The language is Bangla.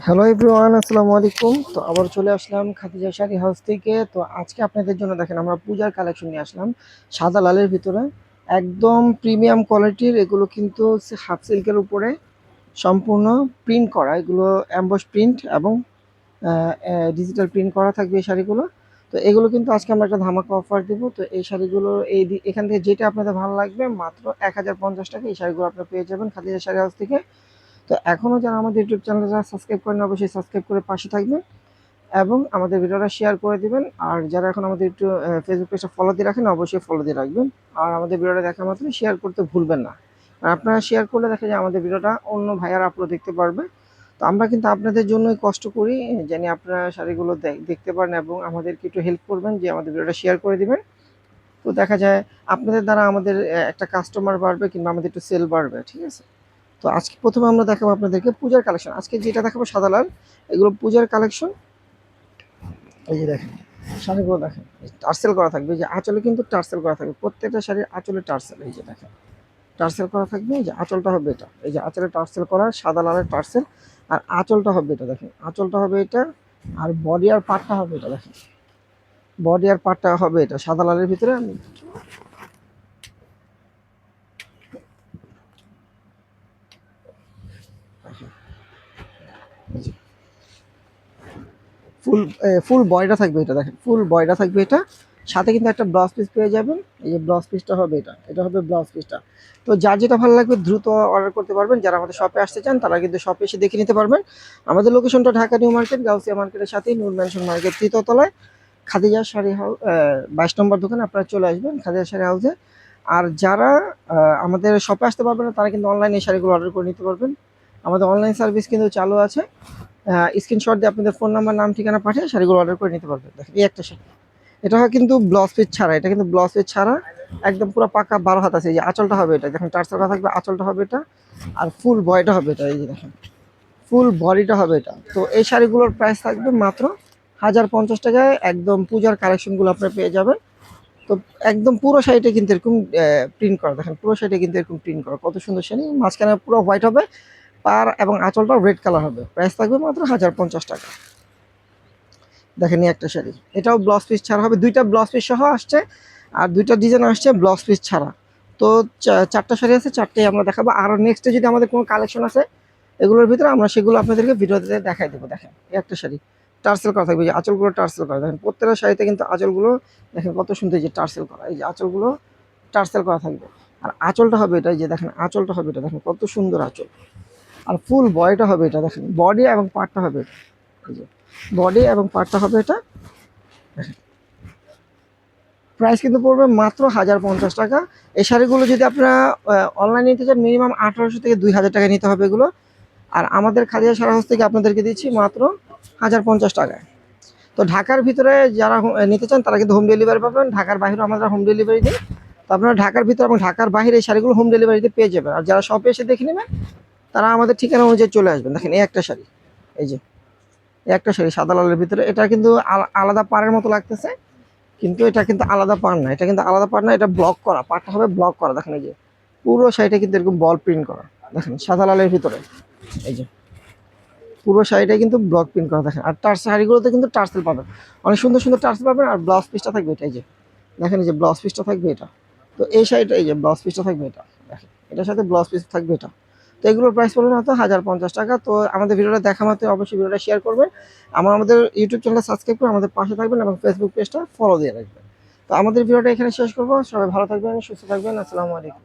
হ্যালো এভরিওয়ান, আসসালামু আলাইকুম। তো আবার চলে আসলাম খাদিজা শাড়ি হাউস থেকে। তো আজকে আপনাদের জন্য দেখেন আমরা পূজার কালেকশন নিয়ে আসলাম সাদা লালের ভিতরে, একদম প্রিমিয়াম কোয়ালিটির। এগুলো কিন্তু হাফ সিল্কের উপরে সম্পূর্ণ প্রিন্ট করা, এগুলো অ্যাম্বস প্রিন্ট এবং ডিজিটাল প্রিন্ট করা থাকবে এই শাড়িগুলো। তো এগুলো কিন্তু আজকে আমরা একটা ধামাকা অফার দিব। তো এই শাড়িগুলো এখান থেকে যেটা আপনাদের ভালো লাগবে মাত্র 1050 টাকা এই শাড়িগুলো আপনারা পেয়ে যাবেন খাদিজা শাড়ি হাউস থেকে। তো এখনও যারা আমাদের ইউটিউব চ্যানেলে যারা সাবস্ক্রাইব করেন অবশ্যই সাবস্ক্রাইব করে পাশে থাকবেন এবং আমাদের ভিডিওটা শেয়ার করে দিবেন। আর যারা এখন আমাদের একটু ফেসবুক পেজটা ফলো দিয়ে রাখেন অবশ্যই ফলো দিয়ে রাখবেন। আর আমাদের ভিডিওটা দেখা মাত্রই শেয়ার করতে ভুলবেন না। আর আপনারা শেয়ার করলে দেখা যায় আমাদের ভিডিওটা অন্য ভাইয়ারা আপলোড দেখতে পারবে। তো আমরা কিন্তু আপনাদের জন্যই কষ্ট করি, জানি আপনারা শাড়িগুলো দেখতে পারেন এবং আমাদেরকে একটু হেল্প করবেন যে আমাদের ভিডিওটা শেয়ার করে দিবেন। তো দেখা যায় আপনাদের দ্বারা আমাদের একটা কাস্টমার বাড়বে কিংবা আমাদের একটু সেল বাড়বে, ঠিক আছে। তো আজকে প্রথমে আমরা দেখাবো আপনাদেরকে পূজার কালেকশন। আজকে যেটা দেখাবো সাদা লাল, এগুলো পূজার কালেকশন। এই যে দেখেন শাড়িগুলো দেখেন টার্সেল করা থাকবে, এই যে আঁচলে কিন্তু টার্সেল করা থাকবে, প্রত্যেকটা শাড়ির আঁচলে টার্সেল। এই যে দেখেন টার্সেল করা থাকবে, এই যে আঁচলটা হবে এটা, এই যে আঁচলে টার্সেল করা সাদা লালের টার্সেল। আর আঁচলটা হবে এটা, দেখেন আঁচলটা হবে এটা। আর বডি আর পাটটা হবে এটা, দেখেন বডি আর পাটটা হবে এটা সাদা লালের ভিতরে। ফুল ফুল বয়টা থাকবে এটা, দেখেন ফুল বয়টা থাকবে এটা। সাথে কিন্তু একটা ব্লাউজ পিস পেয়ে যাবেন, এই যে ব্লাউজ পিসটা হবে এটা, এটা হবে ব্লাউজ পিসটা। তো যার যেটা ভালো লাগবে দ্রুত অর্ডার করতে পারবেন। যারা আমাদের শপে আসতে চান তারা কিন্তু শপে এসে দেখে নিতে পারবেন। আমাদের লোকেশনটা ঢাকা নিউ মার্কেট, গাউসিয়া মার্কেটের সাথে নূর ম্যানশন মার্কেট তৃতীয় তলায় খাদিজা শাড়ি হাউস 22 নম্বর দোকানে আপনারা চলে আসবেন খাদিজা শাড়ি হাউসে। আর যারা আমাদের শপে আসতে পারবেন না তারা কিন্তু অনলাইনে শাড়িগুলো অর্ডার করে নিতে পারবেন। আমাদের অনলাইন সার্ভিস কিন্তু চালু আছে। স্ক্রিনশট দিয়ে আপনাদের ফোন নাম্বার নাম ঠিকানা পাঠিয়ে শাড়িগুলো অর্ডার করে নিতে পারবেন। দেখেন এই একটা শাড়ি, এটা হয় কিন্তু ব্লাউজ পিস ছাড়া, এটা কিন্তু ব্লাউজ পিস ছাড়া একদম পুরো পাকা 12 হাত আছে। এই যে আঁচলটা হবে এটা, দেখেন টার্সেল করা থাকবে, আঁচলটা হবে এটা। আর ফুল বডিটা হবে এটা, এই যে দেখেন ফুল বডিটা হবে এটা। তো এই শাড়িগুলোর প্রাইস থাকবে মাত্র 1050 টাকায়। একদম পূজার কালেকশনগুলো আপনারা পেয়ে যাবেন। তো একদম পুরো শাড়িটা কিন্তু এরকম প্রিন্ট করা, দেখেন পুরো শাড়িটা কিন্তু এরকম প্রিন্ট করা, কত সুন্দর শাড়ি। মাঝখানে পুরো হোয়াইট হবে, পার এবং আঁচলটাও রেড কালার হবে। প্রাইস থাকবে মাত্র 1050 টাকা। দেখেন এই একটা শাড়ি, এটাও ব্লাউজ পিস ছাড়া হবে, দুইটা ব্লাউজ পিস সহ আসছে আর দুইটা ডিজাইন আসছে ব্লাউজ পিস ছাড়া। তো চারটা শাড়ি আছে, চারটেই আমরা দেখাবো। আরও নেক্সটে যদি আমাদের কোনো কালেকশন আছে এগুলোর ভিতরে আমরা সেগুলো আপনাদেরকে ভিডিওতে দেখাই দেবো। দেখেন এই একটা শাড়ি টার্সেল করা থাকবে, যে আঁচলগুলো টার্সেল করা, দেখেন প্রত্যেকটা শাড়িতে কিন্তু আঁচলগুলো দেখেন কত সুন্দর, যে টার্সেল করা, এই যে আঁচলগুলো টার্সেল করা থাকবে। আর আঁচলটা হবে এটা, এই যে দেখেন আঁচলটা হবে এটা, দেখেন কত সুন্দর আঁচল। আর ফুল বডিটা হবে এটা, দেখেন বডি এবং পার্টটা হবে এটা, এই যে বডি এবং পার্টটা হবে এটা। প্রাইস কিন্তু পড়বে মাত্র 1050 টাকা। এই শাড়িগুলো যদি আপনারা অনলাইনে নিতে চান মিনিমাম 1800 থেকে 2000 টাকা নিতে হবে এগুলো। আর আমাদের খাদিজা শাড়ি হাউস থেকে আপনাদেরকে দিচ্ছি মাত্র 1050 টাকায়। তো ঢাকার ভিতরে যারা নিতে চান তারা কিন্তু হোম ডেলিভারি পাবেন, ঢাকার বাইরেও আমাদের হোম ডেলিভারি দিই। তো আপনারা ঢাকার ভিতরে এবং ঢাকার বাইরে এই শাড়িগুলো হোম ডেলিভারিতে পেয়ে যাবেন। আর যারা শপে এসে দেখে নেবেন তারা আমাদের ঠিকানা অনুযায়ী চলে আসবেন। দেখেন এই একটা শাড়ি, এই যে এই একটা শাড়ি সাদা লালের ভিতরে, এটা কিন্তু আলাদা পাড়ের মতো লাগতেছে কিন্তু এটা কিন্তু আলাদা পাড় না, এটা কিন্তু আলাদা পাড় না, এটা ব্লক করা, পাড়টা হবে ব্লক করা। দেখেন এই যে পুরো শাড়িটা কিন্তু এরকম বল প্রিন্ট করা, দেখেন সাদা লালের ভিতরে, এই যে পুরো শাড়িটা কিন্তু ব্লক প্রিন্ট করা। দেখেন আর শাড়িগুলোতে কিন্তু টার্সেল পাবেন, অনেক সুন্দর সুন্দর টার্সেল পাবেন। আর ব্লাউজ পিসটা থাকবে এটা, এই যে দেখেন এই যে ব্লাউজ পিসটা থাকবে এটা। তো এই শাড়িটা এই যে ব্লাউজ পিসটা থাকবে এটা, দেখেন এটার সাথে ব্লাউজ পিস থাকবে এটা। তো এগুলোর প্রাইস পড়বে মাত্র 1050 টাকা। তো আমাদের ভিডিওটা দেখা মাত্র অবশ্যই ভিডিওটা শেয়ার করবেন। আমাদের ইউটিউব চ্যানেলটা সাবস্ক্রাইব করে আমাদের পাশে থাকবেন এবং ফেসবুক পেজটা ফলো দিয়ে রাখবেন। তো আমাদের ভিডিওটা এখানে শেষ করবো। সবাই ভালো থাকবেন, সুস্থ থাকবেন। আসসালামু আলাইকুম।